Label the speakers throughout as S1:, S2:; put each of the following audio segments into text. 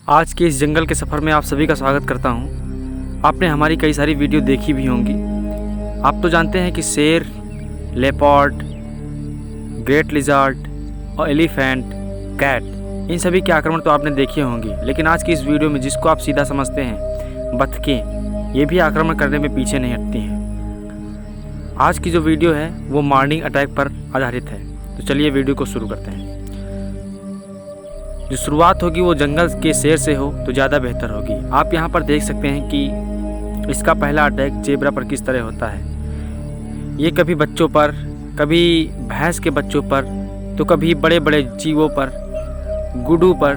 S1: आज के इस जंगल के सफ़र में आप सभी का स्वागत करता हूं। आपने हमारी कई सारी वीडियो देखी भी होंगी। आप तो जानते हैं कि शेर, लेपर्ड, ग्रेट लिजर्ड और एलिफेंट, कैट, इन सभी के आक्रमण तो आपने देखे होंगे। लेकिन आज की इस वीडियो में जिसको आप सीधा समझते हैं, बतखें, ये भी आक्रमण करने में पीछे नहीं हटती हैं। आज की जो वीडियो है वो मॉर्निंग अटैक पर आधारित है। तो चलिए वीडियो को शुरू करते हैं। जो शुरुआत होगी वो जंगल के शेर से हो तो ज़्यादा बेहतर होगी। आप यहाँ पर देख सकते हैं कि इसका पहला अटैक जेब्रा पर किस तरह होता है। ये कभी बच्चों पर, कभी भैंस के बच्चों पर, तो कभी बड़े बड़े जीवों पर, गुड्डू पर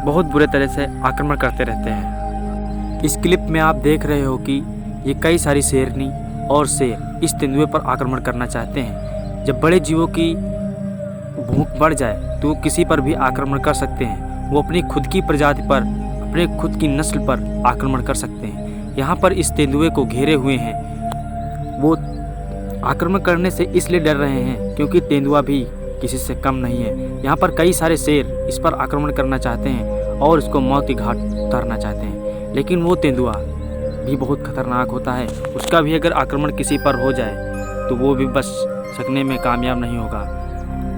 S1: बहुत बुरे तरह से आक्रमण करते रहते हैं। इस क्लिप में आप देख रहे हो कि ये कई सारी शेरनी और शेर इस तेंदुए पर आक्रमण करना चाहते हैं। जब बड़े जीवों की भूख बढ़ जाए तो किसी पर भी आक्रमण कर सकते हैं। वो अपनी खुद की प्रजाति पर, अपने खुद की नस्ल पर आक्रमण कर सकते हैं। यहाँ पर इस तेंदुए को घेरे हुए हैं। वो आक्रमण करने से इसलिए डर रहे हैं क्योंकि तेंदुआ भी किसी से कम नहीं है। यहाँ पर कई सारे शेर इस पर आक्रमण करना चाहते हैं और इसको मौत की घाट उतारना चाहते हैं। लेकिन वो तेंदुआ भी बहुत खतरनाक होता है। उसका भी अगर आक्रमण किसी पर हो जाए तो वो भी बच सकने में कामयाब नहीं होगा।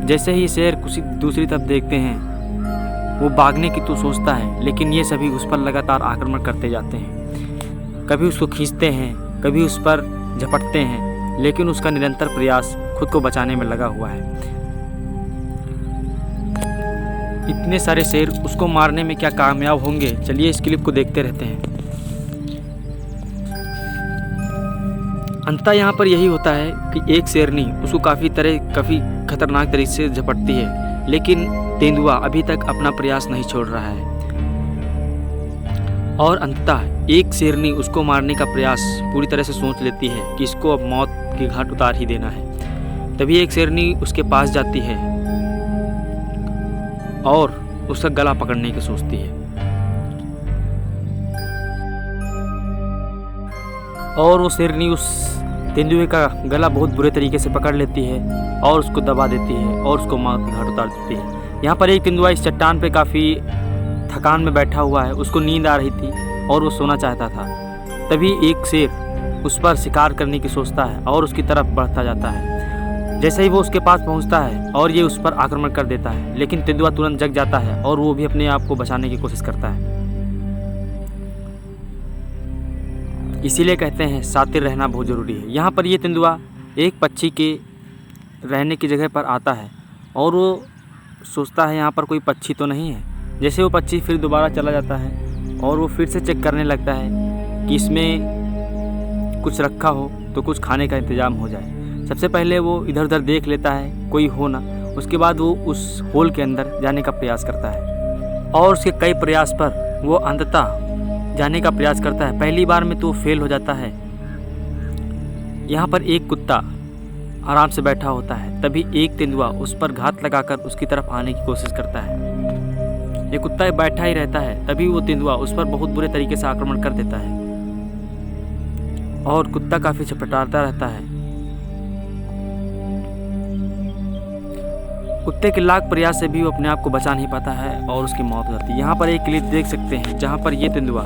S1: जैसे ही शेर किसी दूसरी तरफ देखते हैं, वो भागने की तो सोचता है, लेकिन ये सभी उस पर लगातार आक्रमण करते जाते हैं। कभी उसको खींचते हैं, कभी उस पर झपटते हैं, लेकिन उसका निरंतर प्रयास खुद को बचाने में लगा हुआ है। इतने सारे शेर उसको मारने में क्या कामयाब होंगे? चलिए इस क्लिप को देखते रहते हैं। अंततः यहाँ पर यही होता है कि एक शेरनी उसको काफ़ी खतरनाक तरीके से झपटती है, लेकिन तेंदुआ अभी तक अपना प्रयास नहीं छोड़ रहा है और अंततः एक शेरनी उसको मारने का प्रयास पूरी तरह से सोच लेती है कि इसको अब मौत की घाट उतार ही देना है। तभी एक शेरनी उसके पास जाती है और उसका गला पकड़ने की सोचती है और वो शेरनी उस तेंदुए का गला बहुत बुरे तरीके से पकड़ लेती है और उसको दबा देती है और उसको मौत की घाट उतार देती है। यहाँ पर एक तेंदुआ इस चट्टान पे काफ़ी थकान में बैठा हुआ है। उसको नींद आ रही थी और वो सोना चाहता था। तभी एक शेर उस पर शिकार करने की सोचता है और उसकी तरफ बढ़ता जाता है। जैसे ही वो उसके पास पहुँचता है और ये उस पर आक्रमण कर देता है, लेकिन तेंदुआ तुरंत जग जाता है और वो भी अपने आप को बचाने की कोशिश करता है। इसीलिए कहते हैं शातिर रहना बहुत ज़रूरी है। यहाँ पर ये तेंदुआ एक पक्षी के रहने की जगह पर आता है और वो सोचता है यहाँ पर कोई पक्षी तो नहीं है। जैसे वो पक्षी फिर दोबारा चला जाता है और वो फिर से चेक करने लगता है कि इसमें कुछ रखा हो तो कुछ खाने का इंतज़ाम हो जाए। सबसे पहले वो इधर उधर देख लेता है कोई हो ना। उसके बाद वो उस होल के अंदर जाने का प्रयास करता है और उसके कई प्रयास पर वो अंततः जाने का प्रयास करता है। पहली बार में तो फेल हो जाता है। यहाँ पर एक कुत्ता आराम से बैठा होता है। तभी एक तेंदुआ उस पर घात लगाकर उसकी तरफ आने की कोशिश करता है। ये कुत्ता बैठा ही रहता है। तभी वो तेंदुआ उस पर बहुत बुरे तरीके से आक्रमण कर देता है और कुत्ता काफ़ी छटपटाता रहता है। कुत्ते के लाख प्रयास से भी वो अपने आप को बचा नहीं पाता है और उसकी मौत हो जाती है। यहाँ पर एक क्लिप देख सकते हैं जहाँ पर ये तेंदुआ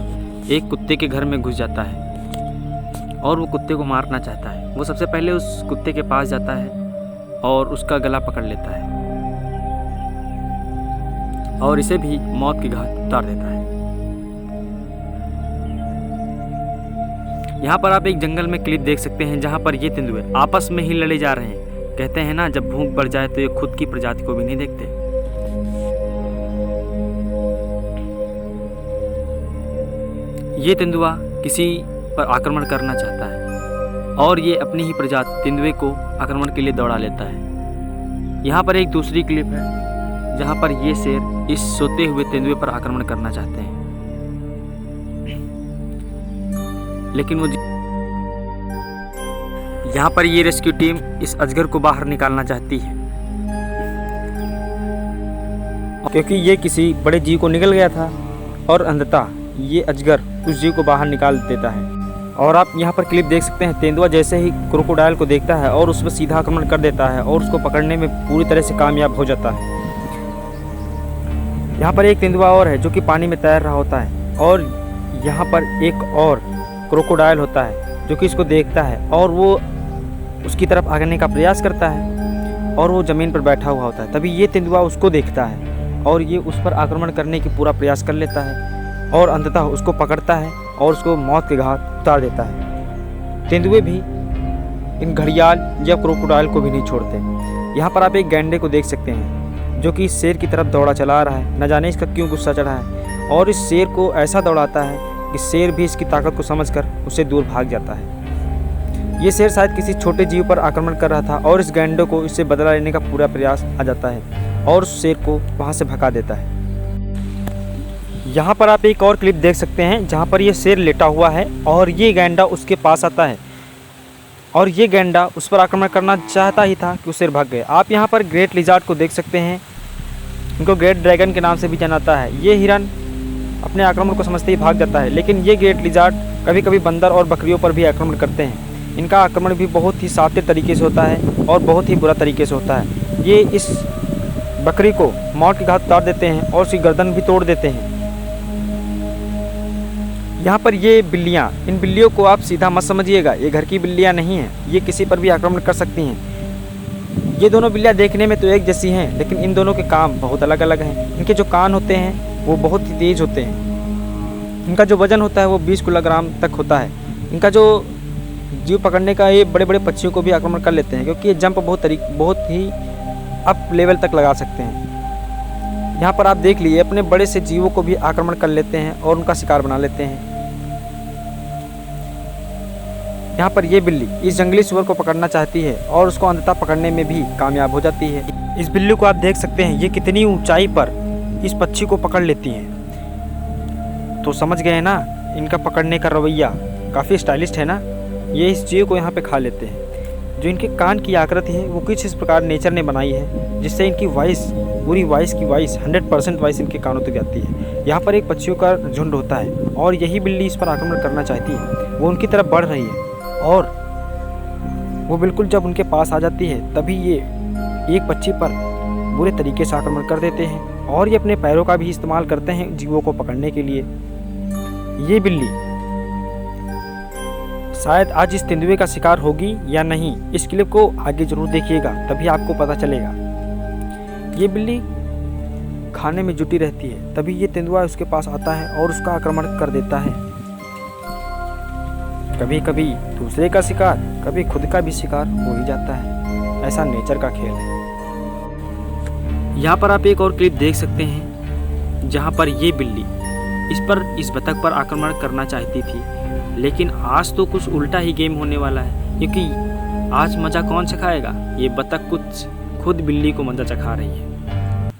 S1: एक कुत्ते के घर में घुस जाता है और वो कुत्ते को मारना चाहता है। वो सबसे पहले उस कुत्ते के पास जाता है और उसका गला पकड़ लेता है और इसे भी मौत की घाट उतार देता है। यहाँ पर आप एक जंगल में क्लिप देख सकते हैं जहाँ पर ये तेंदुए आपस में ही लड़े जा रहे हैं। कहते हैं ना, जब भूख बढ़ जाए तो ये खुद की प्रजाति को भी नहीं देखते। ये तेंदुआ किसी पर आक्रमण करना चाहता है और ये अपनी ही प्रजाति तेंदुए को आक्रमण के लिए दौड़ा लेता है। यहाँ पर एक दूसरी क्लिप है जहाँ पर ये शेर इस सोते हुए तेंदुए पर आक्रमण करना चाहते हैं, लेकिन वो यहाँ पर ये रेस्क्यू टीम इस अजगर को बाहर निकालना चाहती है क्योंकि ये किसी बड़े जीव को निकल गया था और अंततः ये अजगर उस जीव को बाहर निकाल देता है। और आप यहाँ पर क्लिप देख सकते हैं, तेंदुआ जैसे ही क्रोकोडाइल को देखता है और उस पर सीधा आक्रमण कर देता है और उसको पकड़ने में पूरी तरह से कामयाब हो जाता है। यहाँ पर एक तेंदुआ और है जो कि पानी में तैर रहा होता है, और यहाँ पर एक और क्रोकोडाइल होता है जो कि इसको देखता है और वो उसकी तरफ आगने का प्रयास करता है, और वो ज़मीन पर बैठा हुआ होता है। तभी ये तेंदुआ उसको देखता है और ये उस पर आक्रमण करने की पूरा प्रयास कर लेता है और अंततः उसको पकड़ता है और उसको मौत के घाट उतार देता है। तेंदुए भी इन घड़ियाल या क्रोकोडाइल को भी नहीं छोड़ते। यहाँ पर आप एक गैंडे को देख सकते हैं जो कि शेर की तरफ दौड़ा चला रहा है। न जाने इसका क्यों गुस्सा चढ़ा है, और इस शेर को ऐसा दौड़ाता है कि शेर भी इसकी ताकत को समझकर उससे दूर भाग जाता है। ये शेर शायद किसी छोटे जीव पर आक्रमण कर रहा था और इस गैंडे को इससे बदला लेने का पूरा प्रयास आ जाता है और उस शेर को वहाँ से भगा देता है। यहाँ पर आप एक और क्लिप देख सकते हैं जहाँ पर ये शेर लेटा हुआ है और ये गैंडा उसके पास आता है, और ये गैंडा उस पर आक्रमण करना चाहता ही था कि वो शेर भाग गए। आप यहाँ पर ग्रेट लिजार्ड को देख सकते हैं, इनको ग्रेट ड्रैगन के नाम से भी जाना जाता है। ये हिरन अपने आक्रमण को समझते ही भाग जाता है, लेकिन ये ग्रेट लिजार्ड कभी कभी बंदर और बकरियों पर भी आक्रमण करते हैं। इनका आक्रमण भी बहुत ही शातिर तरीके से होता है और बहुत ही बुरा तरीके से होता है। ये इस बकरी को मौत के घाट उतार देते हैं और उसकी गर्दन भी तोड़ देते हैं। यहाँ पर ये बिल्लियाँ, इन बिल्लियों को आप सीधा मत समझिएगा, ये घर की बिल्लियाँ नहीं हैं, ये किसी पर भी आक्रमण कर सकती हैं। ये दोनों बिल्लियाँ देखने में तो एक जैसी हैं, लेकिन इन दोनों के काम बहुत अलग अलग हैं। इनके जो कान होते हैं वो बहुत ही तेज़ होते हैं। इनका जो वज़न होता है वो 20 किलोग्राम तक होता है। इनका जो जीव पकड़ने का, ये बड़े बड़े पक्षियों को भी आक्रमण कर लेते हैं क्योंकि ये जंप बहुत ही अप लेवल तक लगा सकते हैं। यहाँ पर आप देख लीजिए, अपने बड़े से जीवों को भी आक्रमण कर लेते हैं और उनका शिकार बना लेते हैं। यहाँ पर ये बिल्ली इस जंगली सुअर को पकड़ना चाहती है और उसको अंततः पकड़ने में भी कामयाब हो जाती है। इस बिल्ली को आप देख सकते हैं, ये कितनी ऊंचाई पर इस पक्षी को पकड़ लेती हैं। तो समझ गए ना, इनका पकड़ने का रवैया काफ़ी स्टाइलिस्ट है ना। ये इस जीव को यहाँ पे खा लेते हैं। जो इनके कान की आकृति है वो कुछ इस प्रकार नेचर ने बनाई है जिससे इनकी वॉइस, पूरी वॉइस की वॉइस 100% वॉइस इनके कानों तक जाती है। यहाँ पर एक पक्षियों का झुंड होता है और यही बिल्ली इस पर आक्रमण करना चाहती है। वो उनकी तरफ बढ़ रही है और वो बिल्कुल जब उनके पास आ जाती है तभी ये एक पक्षी पर बुरे तरीके से आक्रमण कर देते हैं और ये अपने पैरों का भी इस्तेमाल करते हैं जीवों को पकड़ने के लिए। ये बिल्ली शायद आज इस तेंदुए का शिकार होगी या नहीं, इस क्लिप को आगे जरूर देखिएगा, तभी आपको पता चलेगा। ये बिल्ली खाने में जुटी रहती है, तभी ये तेंदुआ उसके पास आता है और उसका आक्रमण कर देता है। कभी कभी दूसरे का शिकार, कभी खुद का भी शिकार हो ही जाता है। ऐसा नेचर का खेल है। यहाँ पर आप एक और क्लिप देख सकते हैं जहाँ पर ये बिल्ली इस बतख पर आक्रमण करना चाहती थी, लेकिन आज तो कुछ उल्टा ही गेम होने वाला है, क्योंकि आज मज़ा कौन चखाएगा? ये बतख कुछ खुद बिल्ली को मज़ा चखा रही है।